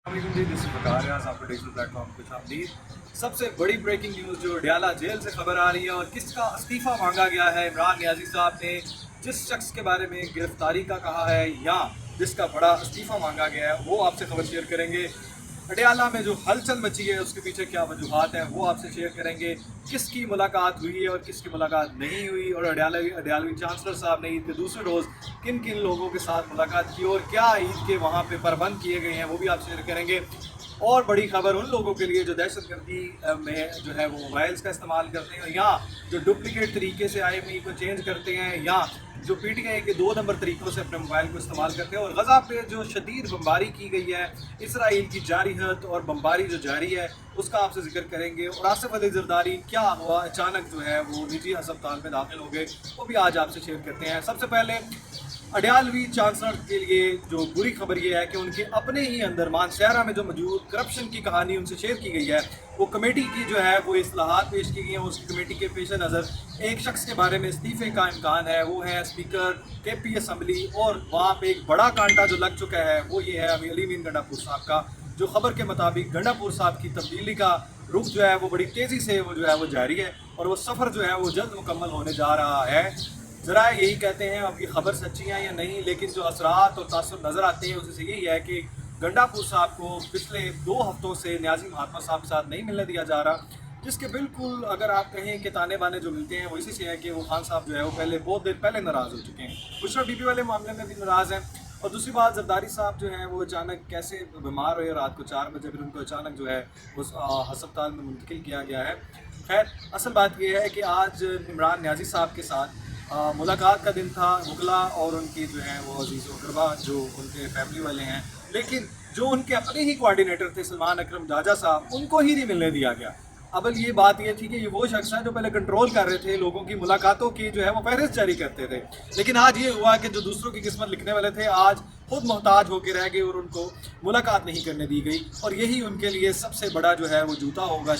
जी this वकार रियाज आपके digital platform पे खुशामदीद। सबसे बड़ी ब्रेकिंग न्यूज़ जो अडयाला जेल से खबर आ रही है और किसका इस्तीफ़ा मांगा गया है। इमरान नियाज़ी साहब ने जिस शख्स के बारे में गिरफ्तारी का कहा है या जिसका बड़ा इस्तीफ़ा मांगा गया है वो आपसे खबर शेयर करेंगे। अडयाला में जो हलचल मची है उसके पीछे क्या वजूहात हैं वो आपसे शेयर करेंगे। किसकी मुलाकात हुई है और किसकी मुलाकात नहीं हुई, और अडयालवी चांसलर साहब ने ईद के दूसरे रोज़ किन किन लोगों के साथ मुलाकात की और क्या ईद के वहाँ पे प्रबंध किए गए हैं वो भी आप शेयर करेंगे। और बड़ी खबर उन लोगों के लिए जो दहशतगर्दी में जो है वो मोबाइल्स का इस्तेमाल करते हैं या जो डुप्लिकेट तरीके से IMEI को चेंज करते हैं या जो PTI के 2 नंबर तरीक़ों से अपने मोबाइल को इस्तेमाल करते हैं। और गज़ा पे जो शदीद बमबारी की गई है, इसराइल की जारहत और बमबारी जो जारी है उसका आपसे जिक्र करेंगे। और आसिफ अली ज़रदारी क्या हुआ, अचानक जो है वो निजी अस्पताल में दाखिल हो गए, वो भी आज आपसे शेयर करते हैं। सबसे पहले अडयालवी चांसलर के लिए जो बुरी खबर ये है कि उनके अपने ही अंदर मानसहरा में जो मौजूद करप्शन की कहानी उनसे शेयर की गई है, वो कमेटी की जो है वो इस्लाहात पेश की गई हैं। उस कमेटी के पेश नज़र एक शख्स के बारे में इस्तीफ़े का इम्कान है, वो है स्पीकर KP असम्बली। और वहाँ पे एक बड़ा कांटा जो लग चुका है वो ये है अली मीन गंडापुर साहब का। जो खबर के मुताबिक गंडापुर साहब की तब्दीली का रुख जो है वो बड़ी तेज़ी से वो जो है वो जारी है और वो सफ़र जो है वो जल्द मुकम्मल होने जा रहा है। ज़रा यही कहते हैं अब ये खबर सच्ची है या नहीं, लेकिन जो असरात और तासुर नज़र आते हैं उससे यही है कि गंडापुर साहब को पिछले 2 हफ्तों से न्याज़ी महात्मा साहब के साथ नहीं मिलने दिया जा रहा, जिसके बिल्कुल अगर आप कहें कि ताने बाने जो मिलते हैं वो इसी से है कि वो खान साहब जो है वो बहुत देर पहले नाराज़ हो चुके हैं। बुशरा बीबी वाले मामले में भी नाराज़ हैं। और दूसरी बात, जरदारी साहब जो हैं वो अचानक कैसे बीमार हुए, रात को 4 बजे फिर उनको अचानक जो है उस अस्पताल में मुंतकिल किया गया है। खैर असल बात यह है कि आज इमरान नियाज़ी साहब के साथ मुलाकात का दिन था। वकला और उनकी जो है वो अजीज़ वकरबा जो उनके फैमिली वाले हैं, लेकिन जो उनके अपने ही कोऑर्डिनेटर थे सलमान अकरम जाजा साहब, उनको ही नहीं मिलने दिया गया। अब ये बात ये थी कि ये वो शख्स है जो पहले कंट्रोल कर रहे थे लोगों की मुलाकातों की जो है वो फहरिस्त जारी करते थे, लेकिन आज ये हुआ कि जो दूसरों की किस्मत लिखने वाले थे आज खुद मोहताज होकर रह गए और उनको मुलाकात नहीं करने दी गई। और यही उनके लिए सबसे बड़ा जो है वो जूता होगा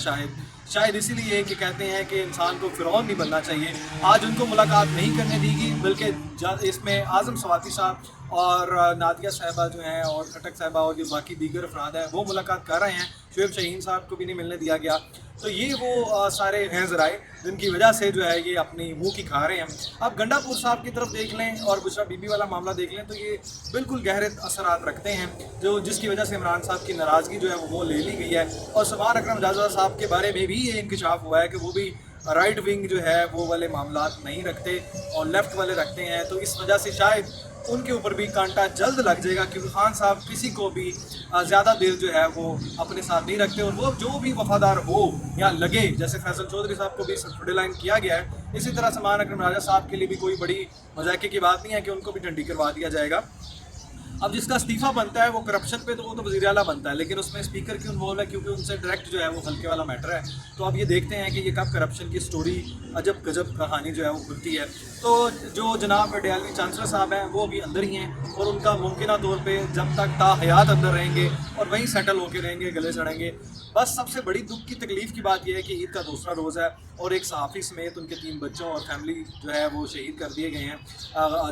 शायद इसीलिए कि कहते हैं कि इंसान को फ़िरौन नहीं बनना चाहिए। आज उनको मुलाकात नहीं करने दी गई, बल्कि इसमें आज़म स्वाति साहब और नादिया साहिबा जो हैं और खटक साहिबा और जो बाकी दीगर अफराद हैं वो मुलाकात कर रहे हैं। शुएब शहीन साहब को भी नहीं मिलने दिया गया। तो ये वो सारे हैं ज़राए जिनकी वजह से जो है ये अपनी मुँह की खा रहे हैं। अब गंडापुर साहब की तरफ देख लें और बुशरा बीबी वाला मामला देख लें तो ये बिल्कुल गहरे असरात रखते हैं, जो जिसकी वजह से इमरान साहब की नाराज़गी जो है वो ले ली गई है। और सलमान अकरम जाजा साहब के बारे में भी ये इंकशाफ हुआ है कि वो भी राइट विंग जो है वो वाले मामला नहीं रखते और लेफ़्ट वाले रखते हैं। तो इस वजह से शायद उनके ऊपर भी कांटा जल्द लग जाएगा, क्योंकि खान साहब किसी को भी ज़्यादा देर जो है वो अपने साथ नहीं रखते और वो जो भी वफादार हो या लगे, जैसे फैसल चौधरी साहब को भी सस्पेंड लाइन किया गया है, इसी तरह सलमान अकरम राजा साहब के लिए भी कोई बड़ी मजाके की बात नहीं है कि उनको भी डंडी करवा दिया जाएगा। अब जिसका इस्तीफ़ा बनता है वो करप्शन पे तो वो तो वज़ीर आला बनता है, लेकिन उसमें स्पीकर क्यों इन्वॉल्व है, क्योंकि उनसे डायरेक्ट जो है वो हल्के वाला मैटर है। तो अब ये देखते हैं कि ये कब करप्शन की स्टोरी अजब गजब कहानी जो है वो खुलती है। तो जो जनाब अडयालवी चांसलर साहब हैं वो भी अंदर ही हैं और उनका मुमकिन तौर पर जब तक ताहयात अंदर रहेंगे और वहीं सेटल होकर रहेंगे, गले सड़ेंगे। बस सबसे बड़ी दुख की तकलीफ़ की बात यह है कि ईद का दूसरा रोज़ है और एक सहाफ़ी समेत उनके 3 बच्चों और फैमिली जो है वो शहीद कर दिए गए हैं।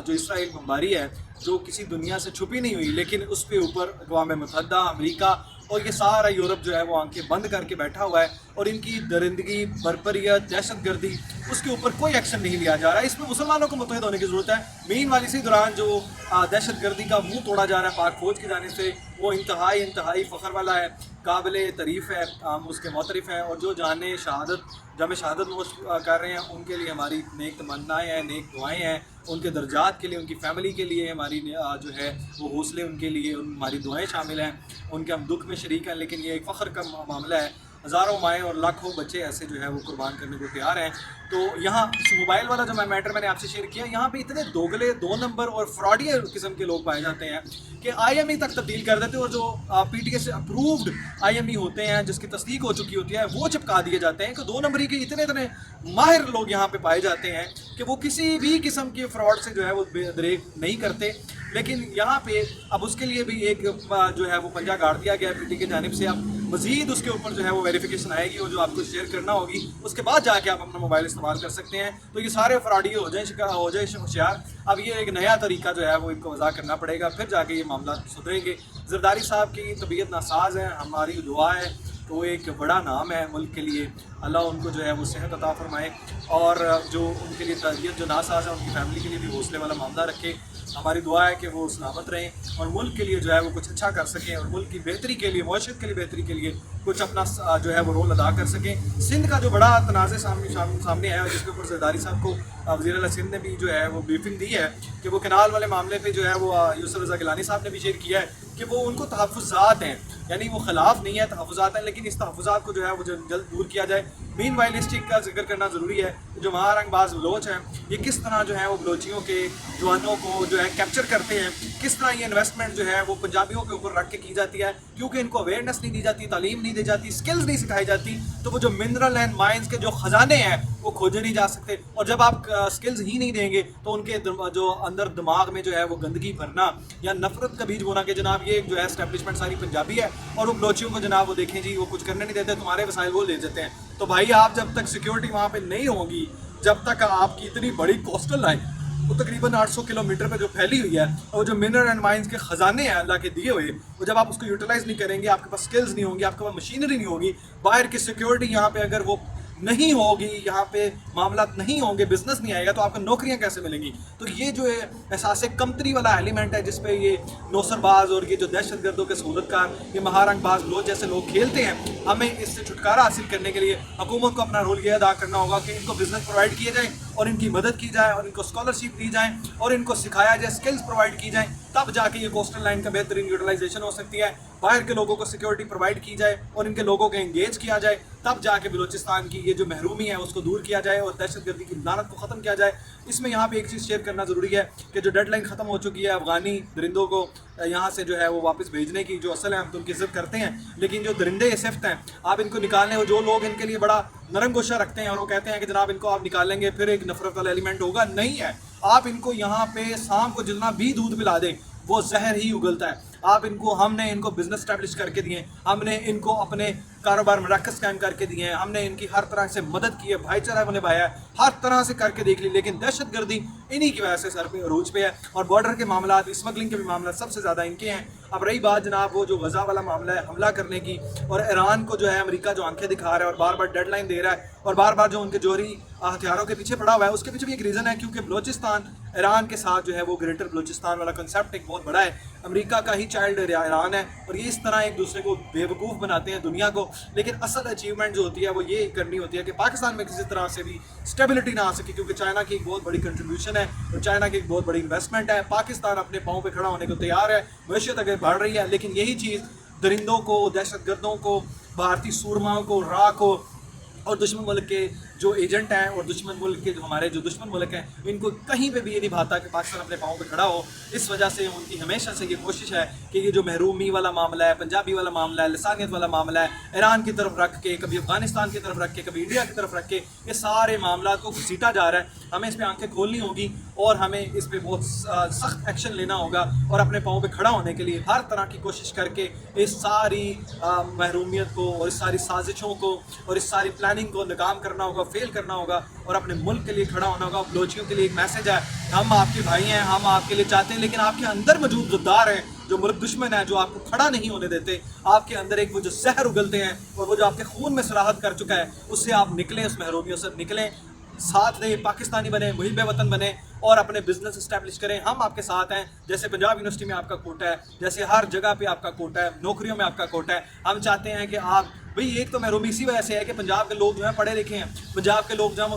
जो इसराइल बमबारी है जो किसी दुनिया से छुपी नहीं हुई, लेकिन उस पे ऊपर अक़वाम मुत्तहिदा, अमेरिका और ये सारा यूरोप जो है वो आंखें बंद करके बैठा हुआ है और इनकी दरिंदगी, बर्बरियत, दहशतगर्दी, उसके ऊपर कोई एक्शन नहीं लिया जा रहा है। इसमें मुसलमानों को मुत्तहिद होने की ज़रूरत है। मीन वाली इसी दौरान जो दहशतगर्दी का मुंह तोड़ा जा रहा है पाक फ़ौज की जाने से, वो इंतहाई फ़ख्र वाला है, काबिल तारीफ़ है, हम उसके मोतरफ़ हैं। और जो जाने शहादत जब शहादत नोश कर रहे हैं उनके लिए हमारी नेक तमन्नाएँ हैं, नेक दुआएँ हैं, उनके दर्जात के लिए, उनकी फ़ैमिली के लिए हमारी जो है वो हौसले, उनके लिए हमारी दुआएँ शामिल हैं। उनके हम दुख में शरीक हैं, लेकिन ये एक फ़ख्र का मामला है। हज़ारों माएँ और लाखों बच्चे ऐसे जो है वो कुर्बान करने को तैयार हैं। तो यहाँ मोबाइल वाला जो मैटर मैंने आपसे शेयर किया, यहाँ पे इतने दोगले, 2 नंबर और फ्रॉडियर किस्म के लोग पाए जाते हैं कि IMEI तक तब्दील कर देते हैं और जो PTA से अप्रूव्ड IMEI होते हैं जिसकी तस्दीक हो चुकी होती है वो चिपका दिए जाते हैं। कि 2 नंबरी के इतने माहिर लोग यहाँ पे पाए जाते हैं कि वो किसी भी किस्म के फ्रॉड से जो है वो बेदरेक नहीं करते। लेकिन यहाँ पे अब उसके लिए भी एक जो है वो पंजा गाड़ दिया गया है PT की जानिब से। अब मज़ीद उसके ऊपर जो है वो वेरिफिकेशन आएगी और जो आपको शेयर करना होगी उसके बाद जाके आप अपना मोबाइल इस्तेमाल कर सकते हैं। तो ये सारे फ्रॉडी हो जाए होशियार। अब ये एक नया तरीका जो है वो इनको वज़ा करना पड़ेगा, फिर जाके ये मामला सुधरेंगे। ज़रदारी साहब की तबीयत नासाज है, हमारी दुआ है, तो एक बड़ा नाम है मुल्क के लिए, अल्लाह उनको जो है वो सेहत अता फरमाए और जो उनके लिए तबीयत जो नासाज है उनकी फैमिली के लिए भी हौसले वाला मामला रखे। हमारी दुआ है कि वो सलामत रहें और मुल्क के लिए जो है वो कुछ अच्छा कर सकें और मुल्क की बेहतरी के लिए, मौशत के लिए बेहतरी के लिए कुछ अपना जो है वो रोल अदा कर सकें। सिंध का जो बड़ा तनाज़े सामने आया और जिसके ऊपर ज़रदारी साहब को वज़ीर आला सिंध ने भी जो है वो ब्रीफिंग दी है कि वो कैनाल वाले मामले पे जो है वो यूसुफ रज़ा गिलानी साहब ने भी शेयर किया है कि वो उनको तहफ़्फ़ुज़ात हैं, यानी वो ख़िलाफ़ नहीं है, तहफ़्फ़ुज़ात हैं, लेकिन इस तहफ़्फ़ुज़ात को जो है वो जल्द दूर किया जाए। मीनवाइल इस चीज़ का जिक्र करना ज़रूरी है जो महारंगबाज बलोच हैं, ये किस तरह जो है वो बलोचियों के जवानों को जो है कैप्चर करते हैं, किस तरह ये इन्वेस्टमेंट जो है वो पंजाबियों के ऊपर रख के की जाती है, क्योंकि इनको अवेयरनेस नहीं दी जाती, तालीम नहीं दी जाती, स्किल्स नहीं सिखाई जाती, तो वो जो मिनरल एंड माइंस के जो ख़जाने हैं वो खोजे नहीं जा सकते। और जब आप स्किल्स ही नहीं देंगे तो उनके जो अंदर दिमाग में जो है वो गंदगी भरना या नफरत का बीज बोना कि जनाब ये जो है एस्टेब्लिशमेंट सारी पंजाबी है और वो बलोचियों को जनाब वो देखें जी वो कुछ करने नहीं देते, तुम्हारे वसाइल वो ले जाते हैं। तो भाई आप जब तक सिक्योरिटी वहाँ पे नहीं होगी, जब तक आपकी इतनी बड़ी कोस्टल लाइन वो तकरीबन 800 किलोमीटर पे जो फैली हुई है और जो मिनरल एंड माइंस के ख़जाने हैं अल्लाह के दिए हुए, वो जब आप उसको यूटिलाइज़ नहीं करेंगे, आपके पास स्किल्स नहीं होंगी, आपके पास मशीनरी नहीं होगी, बाहर की सिक्योरिटी यहाँ पे अगर वो नहीं होगी, यहाँ पे मामला नहीं होंगे, बिजनेस नहीं आएगा, तो आपको नौकरियाँ कैसे मिलेंगी। तो ये जो है एहसास कमतरी वाला एलिमेंट है जिस पे ये नौसरबाज और ये जो दहशतगर्दों के सहूलतकार ये महारंगबाज लोग जैसे लोग खेलते हैं। हमें इससे छुटकारा हासिल करने के लिए हुकूमत को अपना रोल ये अदा करना होगा कि इनको बिजनेस प्रोवाइड किए जाए और इनकी मदद की जाए और इनको स्कॉलरशिप दी जाए और इनको सिखाया जाए, स्किल्स प्रोवाइड की जाए, तब जाके ये कोस्टल लाइन का बेहतरीन यूटिलाइजेशन हो सकती है। बाहर के लोगों को सिक्योरिटी प्रोवाइड की जाए और इनके लोगों को एंगेज किया जाए, तब जाके बलूचिस्तान की ये जो महरूमी है उसको दूर किया जाए और दहशतगर्दी की लानत को ख़त्म किया जाए। इसमें यहाँ पे एक चीज़ शेयर करना ज़रूरी है कि जो डेडलाइन ख़त्म हो चुकी है अफ़गानी दरिंदों को यहाँ से जो है वो वापस भेजने की, जो असल है हम तो उनकी इज़्ज़त करते हैं, लेकिन जो दरिंदे ये सिफ्त हैं आप इनको निकालने, और जो लोग इनके लिए बड़ा नरम गोशा रखते हैं और वो कहते हैं कि जनाब इनको आप निकालेंगे फिर एक नफरत वाला एलिमेंट होगा, नहीं है। आप इनको यहाँ पे शाम को जितना भी दूध पिला दें वो जहर ही उगलता है। आप इनको, हमने इनको बिजनेस स्टैब्लिश करके दिए, हमने इनको अपने कारोबार मराकज़ कायम करके दिए हैं, हमने इनकी हर तरह से मदद की है, भाईचारा निभाया है, हर तरह से करके देख ली, लेकिन दहशतगर्दी इन्हीं की वजह से सर पे अरूज पे है और बॉर्डर के मामला, स्मगलिंग के भी मामला सबसे ज़्यादा इनके हैं। अब रही बात जनाब वो जो गज़ा वाला मामला है हमला करने की, और ईरान को जो है अमेरिका जो आंखें दिखा रहा है और बार बार डेडलाइन दे रहा है और बार बार जो उनके जोहरी हथियारों के पीछे पड़ा हुआ है, उसके पीछे भी एक रीज़न है क्योंकि बलोचिस्तान ईरान के साथ जो है वो ग्रेटर बलोचिस्तान वाला कंसेप्ट एक बहुत बड़ा है। अमेरिका का ही चाइल्ड ईरान है और ये इस तरह एक दूसरे को बेवकूफ़ बनाते हैं दुनिया को, लेकिन असल अचीवमेंट जो होती है वो ये करनी होती है कि पाकिस्तान में किसी तरह से भी स्टेबिलिटी ना आ सके, क्योंकि चाइना की एक बहुत बड़ी कंट्रीब्यूशन है और चाइना की एक बहुत बड़ी इन्वेस्टमेंट है। पाकिस्तान अपने पाँव पे खड़ा होने को तैयार है, मैशियत आगे बढ़ रही है, लेकिन यही चीज़ दरिंदों को, दहशतगर्दों को, भारतीय सूरमाओं को, राह को और दुश्मन मुल्क के जो एजेंट हैं और दुश्मन मुल्क के जो हमारे जो दुश्मन मुल्क हैं इनको कहीं पे भी ये नहीं भाता कि पाकिस्तान अपने पाँव पे खड़ा हो। इस वजह से उनकी हमेशा से ये कोशिश है कि ये जो महरूमी वाला मामला है, पंजाबी वाला मामला है, लसानियत वाला मामला है, ईरान की तरफ रख के, कभी अफगानिस्तान की तरफ रख के, कभी इंडिया की तरफ रख के, ये सारे मामला को घसीटा जा रहा है। हमें इस पर आंखें खोलनी होगी और हमें इस पर बहुत सख्त एक्शन लेना होगा और अपने पाँव पे खड़ा होने के लिए हर तरह की कोशिश करके इस सारी महरूमियत को और इस सारी साजिशों को और इस सारी प्लानिंग को नाकाम करना होगा, फेल करना होगा और अपने मुल्क के लिए खड़ा होना होगा। बलोचियों के लिए एक मैसेज है, हम आपके भाई हैं, हम आपके लिए चाहते हैं, लेकिन आपके अंदर मौजूद गद्दार हैं जो मुल्क दुश्मन है, जो आपको खड़ा नहीं होने देते। आपके अंदर एक वो जो जहर उगलते हैं और वो जो आपके खून में सराहत कर चुका है, उससे आप निकलें, उस महरूमियों से निकलें, साथ दें, पाकिस्तानी बने, मुहिब वतन बने और अपने बिजनेस इस्टेब्लिश करें। हम आपके साथ हैं, जैसे पंजाब यूनिवर्सिटी में आपका कोटा है, जैसे हर जगह पे आपका कोटा है, नौकरियों में आपका कोटा है। हम चाहते हैं कि आप भाई, एक तो महरूमी इसी वजह से है कि पंजाब के लोग जो हैं पढ़े लिखे हैं, पंजाब के लोग जो हैं वो